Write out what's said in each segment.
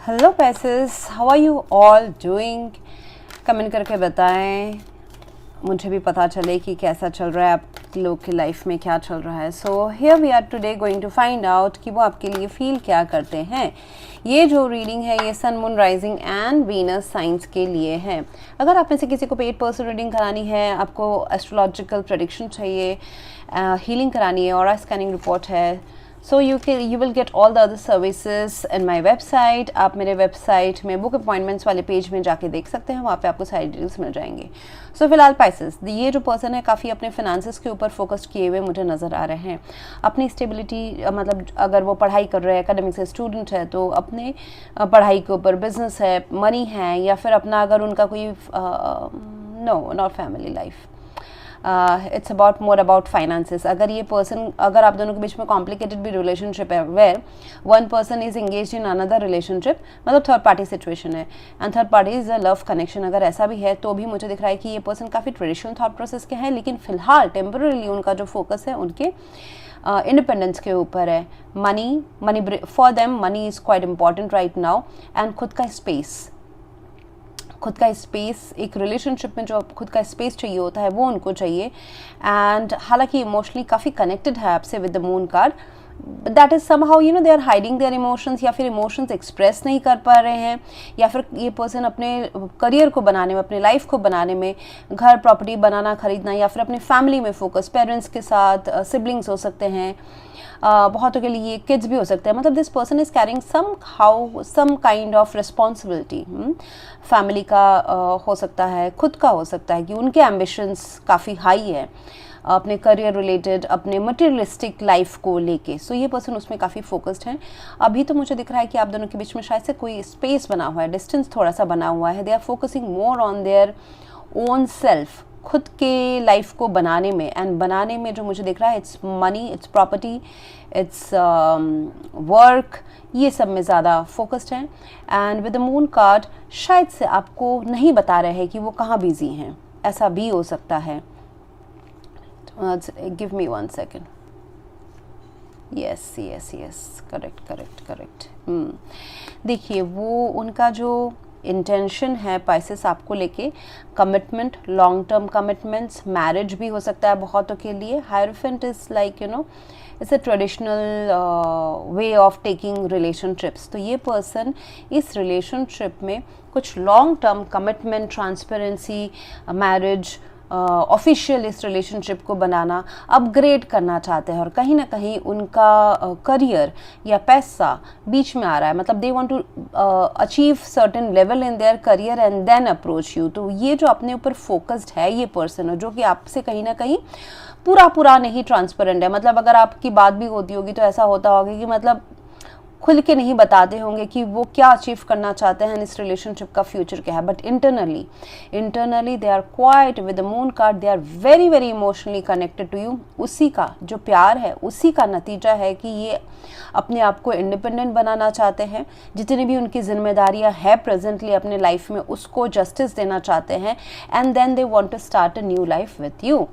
Hello पैसेस, how are you all doing? Comment करके बताएं, मुझे भी पता चले कि कैसा चल रहा है, आप लोग की लाइफ में क्या चल रहा है। So here we are today going to find out कि वो आपके लिए फील क्या करते हैं। ये जो रीडिंग है ये sun, moon, rising and Venus science के लिए है। अगर आप में से किसी को पेड पर्सन रीडिंग करानी है, आपको एस्ट्रोलॉजिकल प्रेडिक्शन चाहिए, हीलिंग करानी है, ऑरा स्कैनिंग रिपोर्ट है, so you will get all the other services in my website. आप मेरे वेबसाइट में बुक अपॉइंटमेंट्स वाले पेज में जाके देख सकते हैं, वहाँ पे आपको सारी डिटेल्स मिल जाएंगे। सो फिलहाल पाइसेस, ये जो पर्सन है काफ़ी अपने फिनेंसेस के ऊपर फोकस किए हुए मुझे नज़र आ रहे हैं। अपनी स्टेबिलिटी, मतलब अगर वो पढ़ाई कर रहे हैं, एकेडमिक से स्टूडेंट है, तो अपने पढ़ाई के ऊपर, बिजनेस है, मनी है, या फिर अपना अगर उनका कोई no not family life, it's about more about finances. अगर आप दोनों के बीच में कॉम्प्लिकेटेड भी रिलेशनशिप है, where one person is engage in another relationship, मतलब थर्ड पार्टी सिचुएशन है and third party is a love connection, अगर ऐसा भी है तो भी मुझे दिख रहा है कि ये पर्सन काफ़ी ट्रेडिशनल थॉट प्रोसेस के हैं, लेकिन फिलहाल टेम्पररीली उनका जो फोकस है उनके इंडिपेंडेंस के ऊपर है। Money for them money is quite important right now, and खुद का स्पेस एक रिलेशनशिप में जो खुद का स्पेस चाहिए होता है वो उनको चाहिए। एंड हालांकि इमोशनली काफ़ी कनेक्टेड है आपसे with the moon card, that is somehow they are hiding their emotions, या फिर इमोशंस एक्सप्रेस नहीं कर पा रहे हैं, या फिर ये पर्सन अपने करियर को बनाने में, अपने लाइफ को बनाने में, घर प्रॉपर्टी बनाना खरीदना, या फिर अपने फैमिली में फोकस, पेरेंट्स के साथ, सिबलिंग्स हो सकते हैं, बहुतों के लिए किड्स भी हो सकते हैं। मतलब this person is carrying some kind of responsibility. Family का हो सकता है, खुद का हो सकता है कि उनके एम्बिशंस काफ़ी हाई है अपने करियर रिलेटेड, अपने मटेरियलिस्टिक लाइफ को लेके। सो ये पर्सन उसमें काफ़ी फोकस्ड है। अभी तो मुझे दिख रहा है कि आप दोनों के बीच में शायद से कोई स्पेस बना हुआ है, डिस्टेंस थोड़ा सा बना हुआ है। They are focusing more on their own self, खुद के लाइफ को बनाने में, एंड बनाने में जो मुझे दिख रहा है it's money, it's property, it's work, ये सब में ज़्यादा फोकस्ड हैं। And with the moon card शायद से आपको नहीं बता रहे हैं कि वो कहाँ बिजी हैं, ऐसा भी हो सकता है। Give me 1 second. Yes, correct. देखिए, वो उनका जो इंटेंशन है पाइसेस आपको लेके, commitment, long term commitments, marriage भी हो सकता है बहुतों के लिए। Hierophant is like it's a traditional way of taking relationships. तो ये पर्सन इस रिलेशनशिप में कुछ long term commitment, transparency, marriage, official इस रिलेशनशिप को बनाना, अपग्रेड करना चाहते हैं, और कहीं ना कहीं उनका करियर या पैसा बीच में आ रहा है। मतलब they want to achieve certain level in their career and then approach you. तो ये जो अपने ऊपर फोकस्ड है ये पर्सन है, जो कि आपसे कहीं ना कहीं पूरा नहीं ट्रांसपेरेंट है। मतलब अगर आपकी बात भी होती होगी तो ऐसा होता होगा कि मतलब खुल के नहीं बताते होंगे कि वो क्या अचीव करना चाहते हैं, इस रिलेशनशिप का फ्यूचर क्या है। But internally they are quite with the moon card, they are very emotionally connected to you. उसी का जो प्यार है उसी का नतीजा है कि ये अपने आप को इंडिपेंडेंट बनाना चाहते हैं। जितनी भी उनकी जिम्मेदारियां है प्रेजेंटली अपने लाइफ में, उसको जस्टिस देना चाहते हैं, and then they want to start a new life with you.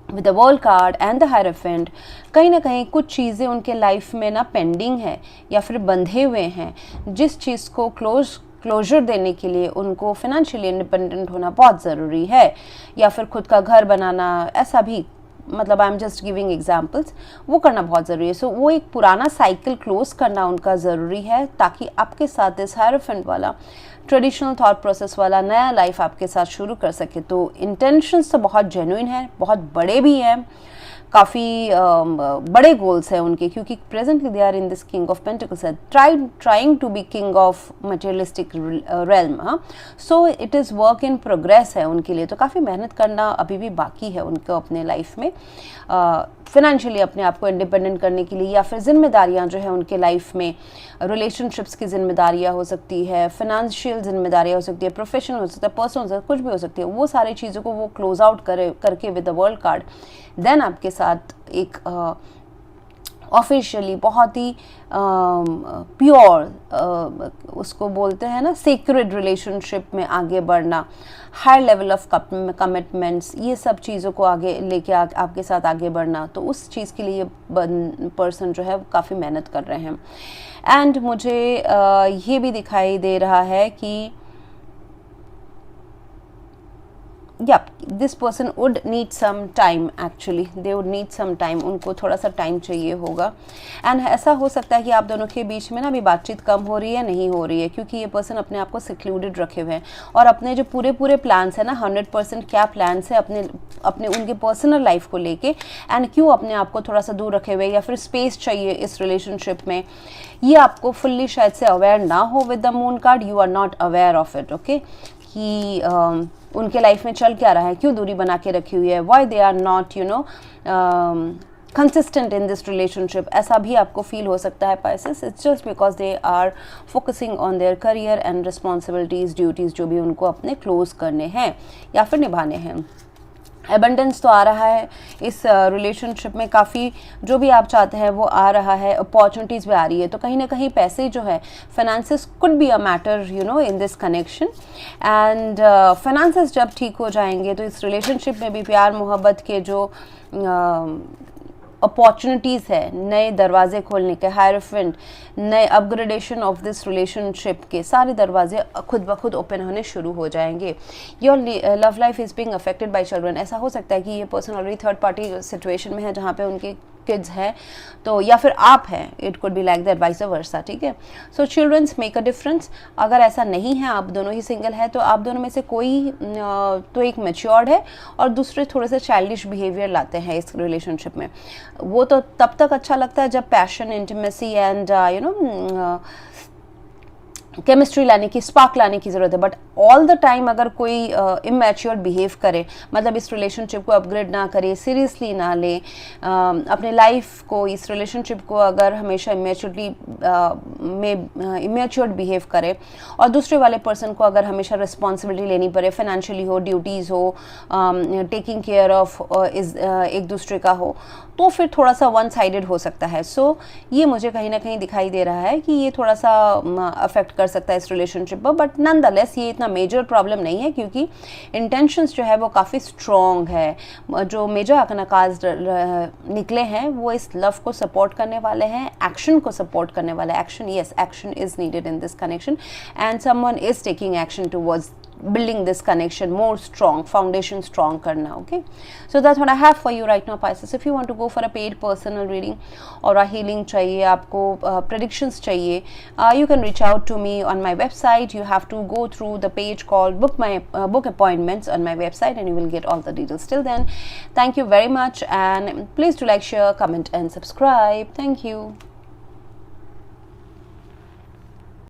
With the world card and the hierophant, कहीं ना कहीं कुछ चीज़ें उनके लाइफ में ना पेंडिंग है या फिर बंधे हुए हैं, जिस चीज़ को क्लोजर देने के लिए उनको फाइनेंशियली इंडिपेंडेंट होना बहुत ज़रूरी है, या फिर खुद का घर बनाना, ऐसा भी, मतलब I am just giving examples, वो करना बहुत ज़रूरी है। सो वो एक पुराना साइकिल क्लोज करना उनका ज़रूरी है, ताकि आपके साथ इस हायरोफेंट वाला ट्रेडिशनल थॉट प्रोसेस वाला नया लाइफ आपके साथ शुरू कर सके। तो इंटेंशंस तो बहुत जेन्युइन है, बहुत बड़े भी हैं, काफ़ी बड़े गोल्स हैं उनके, क्योंकि presently they are in this king of pentacles, trying to be king of materialistic realm. So it is work in progress है उनके लिए। तो काफ़ी मेहनत करना अभी भी बाकी है उनको अपने लाइफ में, फिनेंशियली अपने आप को इंडिपेंडेंट करने के लिए, या फिर जिम्मेदारियां जो है उनके लाइफ में, रिलेशनशिप्स की जिम्मेदारियां हो सकती है, फाइनेंशियल जिम्मेदारियां हो सकती है, प्रोफेशनल हो सकता है, पर्सनल हो सकता है, कुछ भी हो सकती है। वो सारी चीज़ों को वो क्लोज आउट करके with the world card, then आपके साथ एक ऑफिशियली बहुत ही प्योर, उसको बोलते हैं ना सेक्रेड रिलेशनशिप में आगे बढ़ना, हाई लेवल ऑफ कमिटमेंट्स, ये सब चीज़ों को आगे लेके आपके साथ आगे बढ़ना, तो उस चीज़ के लिए पर्सन जो है काफ़ी मेहनत कर रहे हैं। एंड मुझे ये भी दिखाई दे रहा है कि yeah, this person would need some time, actually they would need some time, उनको थोड़ा सा टाइम चाहिए होगा। एंड ऐसा हो सकता है कि आप दोनों के बीच में ना अभी बातचीत कम हो रही है, नहीं हो रही है, क्योंकि ये पर्सन अपने आप को सिक्लूडेड रखे हुए हैं और अपने जो पूरे प्लान्स है ना 100% क्या प्लान्स है अपने उनके पर्सनल लाइफ को लेके, एंड क्यों अपने आप को थोड़ा सा दूर रखे हुए या फिर स्पेस चाहिए इस रिलेशनशिप में, ये आपको फुल्ली शायद से अवेयर ना हो। With the moon card you are not aware of it, okay, कि उनके लाइफ में चल क्या रहा है, क्यों दूरी बना के रखी हुई है, why they are not consistent in this relationship, ऐसा भी आपको फील हो सकता है pieces. It's just because they are focusing on their career and responsibilities, duties जो भी उनको अपने क्लोज करने हैं या फिर निभाने हैं। एबंडेंस तो आ रहा है इस रिलेशनशिप में, काफ़ी जो भी आप चाहते हैं वो आ रहा है, अपॉर्चुनिटीज़ भी आ रही है, तो कहीं ना कहीं पैसे जो है, finances could be a matter in this connection. And finances जब ठीक हो जाएंगे तो इस रिलेशनशिप में भी प्यार मोहब्बत के जो अपॉर्चुनिटीज़ है, नए दरवाजे खोलने के, हायरफेंट, नए अपग्रेडेशन ऑफ दिस रिलेशनशिप के सारे दरवाजे खुद ब खुद ओपन होने शुरू हो जाएंगे। Your love life is being affected by children, ऐसा हो सकता है कि ये person already third party situation में है जहाँ पे उनके किड्स हैं, तो या फिर आप हैं, it could be like that, vice versa, ठीक है। सो चिल्ड्रंस मेक अ डिफरेंस। अगर ऐसा नहीं है, आप दोनों ही सिंगल है, तो आप दोनों में से कोई तो एक मैच्योर्ड है और दूसरे थोड़े से चाइल्डिश बिहेवियर लाते हैं इस रिलेशनशिप में। वो तो तब तक अच्छा लगता है जब पैशन, इंटीमेसी एंड केमिस्ट्री लाने की, स्पार्क लाने की ज़रूरत है, बट ऑल द टाइम अगर कोई इमैच्योर बिहेव करे, मतलब इस रिलेशनशिप को अपग्रेड ना करे, सीरियसली ना ले, अपने लाइफ को, इस रिलेशनशिप को अगर हमेशा इमैच्योर्ड बिहेव करे और दूसरे वाले पर्सन को अगर हमेशा रिस्पॉन्सिबिलिटी लेनी पड़े, फाइनेंशियली हो, ड्यूटीज़ हो, टेकिंग केयर ऑफ एक दूसरे का हो, तो फिर थोड़ा सा वन साइडेड हो सकता है। सो ये मुझे कहीं ना कहीं दिखाई दे रहा है कि ये थोड़ा सा अफेक्ट कर सकता है इस रिलेशनशिप पर, बट नॉनदलेस ये इतना मेजर प्रॉब्लम नहीं है, क्योंकि इंटेंशंस जो है वो काफ़ी स्ट्रॉन्ग है। जो मेजर आकनाकाज निकले हैं वो इस लव को सपोर्ट करने वाले हैं, एक्शन को सपोर्ट करने वाले, action, yes, action is needed in this connection and someone is taking action towards building this connection more strong, foundation strong karna, okay? So that's what I have for you right now, Pisces. If you want to go for a paid personal reading or a healing chahiye, aapko predictions chahiye, you can reach out to me on my website. You have to go through the page called book appointments on my website and you will get all the details. Till then, thank you very much and please do like, share, comment and subscribe. Thank you.